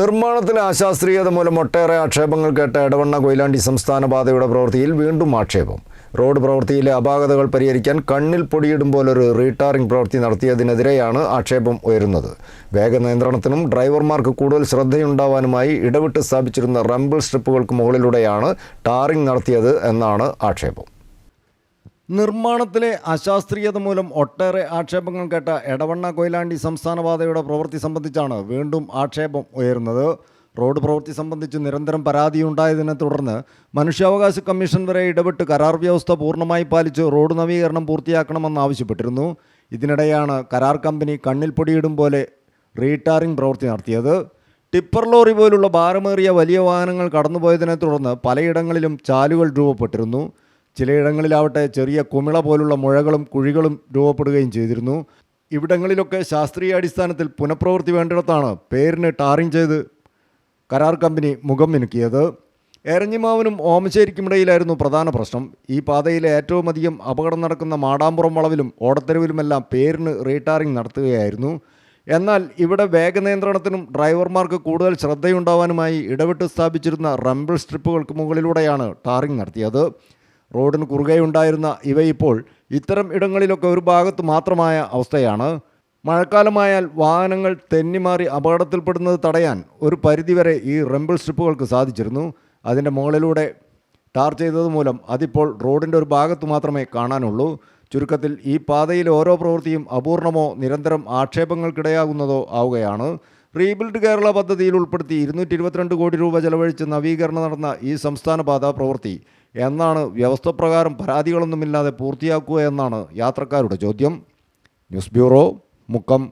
നിർമ്മാണത്തിലെ അശാസ്ത്രീയത മൂലം ഒട്ടേറെ ആക്ഷേപങ്ങൾ കേട്ട എടവണ്ണ കൊയിലാണ്ടി സംസ്ഥാന പാതയുടെ പ്രവൃത്തിയിൽ വീണ്ടും ആക്ഷേപം. റോഡ് പ്രവൃത്തിയിലെ അപാകതകൾ പരിഹരിക്കാൻ കണ്ണിൽ പൊടിയിടും പോലൊരു റീടാറിംഗ് പ്രവൃത്തി നടത്തിയതിനെതിരെയാണ് ആക്ഷേപം ഉയരുന്നത്. വേഗനിയന്ത്രണത്തിനും ഡ്രൈവർമാർക്ക് കൂടുതൽ ശ്രദ്ധയുണ്ടാവാനുമായി ഇടവിട്ട് സ്ഥാപിച്ചിരുന്ന റംബിൾ സ്ട്രിപ്പുകൾക്ക് മുകളിലൂടെയാണ് ടാറിംഗ് നടത്തിയത് എന്നാണ് ആക്ഷേപം. നിർമ്മാണത്തിലെ അശാസ്ത്രീയത മൂലം ഒട്ടേറെ ആക്ഷേപങ്ങൾ കേട്ട എടവണ്ണ കൊയിലാണ്ടി സംസ്ഥാന പാതയുടെ പ്രവൃത്തി സംബന്ധിച്ചാണ് വീണ്ടും ആക്ഷേപം ഉയരുന്നത്. റോഡ് പ്രവൃത്തി സംബന്ധിച്ച് നിരന്തരം പരാതിയുണ്ടായതിനെ തുടർന്ന് മനുഷ്യാവകാശ കമ്മീഷൻ വരെ ഇടപെട്ട് കരാർ വ്യവസ്ഥ പൂർണ്ണമായി പാലിച്ച് റോഡ് നവീകരണം പൂർത്തിയാക്കണമെന്നാവശ്യപ്പെട്ടിരുന്നു. ഇതിനിടെയാണ് കരാർ കമ്പനി കണ്ണിൽ പൊടിയിടും പോലെ റീടാറിംഗ് പ്രവൃത്തി നടത്തിയത്. ടിപ്പർ ലോറി പോലുള്ള ഭാരമേറിയ വലിയ വാഹനങ്ങൾ കടന്നുപോയതിനെ തുടർന്ന് പലയിടങ്ങളിലും ചാലുകൾ രൂപപ്പെട്ടിരുന്നു. ചിലയിടങ്ങളിലാവട്ടെ ചെറിയ കുമിള പോലുള്ള മുഴകളും കുഴികളും രൂപപ്പെടുകയും ചെയ്തിരുന്നു. ഇവിടങ്ങളിലൊക്കെ ശാസ്ത്രീയ അടിസ്ഥാനത്തിൽ പുനഃപ്രവൃത്തി വേണ്ടിടത്താണ് പേരിന് ടാറിംഗ് ചെയ്ത് കരാർ കമ്പനി മുഖം മിനുക്കിയത്. എരഞ്ഞിമാവിനും ഓമശ്ശേരിക്കുമിടയിലായിരുന്നു പ്രധാന പ്രശ്നം. ഈ പാതയിലെ ഏറ്റവും അധികം അപകടം നടക്കുന്ന മാടാമ്പുറം വളവിലും ഓടത്തെരുവിലുമെല്ലാം പേരിന് റീടാറിംഗ് നടത്തുകയായിരുന്നു. എന്നാൽ ഇവിടെ വേഗനിയന്ത്രണത്തിനും ഡ്രൈവർമാർക്ക് കൂടുതൽ ശ്രദ്ധയുണ്ടാവാനുമായി ഇടവിട്ട് സ്ഥാപിച്ചിരുന്ന റംബിൾ സ്ട്രിപ്പുകൾക്ക് മുകളിലൂടെയാണ് ടാറിംഗ് നടത്തിയത്. റോഡിന് കുറുകെയുണ്ടായിരുന്ന ഇവ ഇപ്പോൾ ഇത്തരം ഇടങ്ങളിലൊക്കെ ഒരു ഭാഗത്ത് മാത്രമായ അവസ്ഥയാണ്. മഴക്കാലമായാൽ വാഹനങ്ങൾ തെന്നിമാറി അപകടത്തിൽപ്പെടുന്നത് തടയാൻ ഒരു പരിധിവരെ ഈ റംബിൾ സ്ട്രിപ്പുകൾക്ക് സാധിച്ചിരുന്നു. അതിൻ്റെ മുകളിലൂടെ ടാർ ചെയ്തതുമൂലം അതിപ്പോൾ റോഡിൻ്റെ ഒരു ഭാഗത്ത് മാത്രമേ കാണാനുള്ളൂ. ചുരുക്കത്തിൽ ഈ പാതയിലെ ഓരോ പ്രവൃത്തിയും അപൂർണമോ നിരന്തരം ആക്ഷേപങ്ങൾക്കിടയാകുന്നതോ ആവുകയാണ്. റീബിൽഡ് കേരള പദ്ധതിയിൽ ഉൾപ്പെടുത്തി 222 കോടി രൂപ ചെലവഴിച്ച് നവീകരണം നടന്ന ഈ സംസ്ഥാന പാത പ്രവൃത്തി എന്നാണ് വ്യവസ്ഥ പ്രകാരം പരാതികളൊന്നുമില്ലാതെ പൂർത്തിയാക്കുക എന്നാണ് യാത്രക്കാരുടെ ചോദ്യം. News bureau, Mukkam.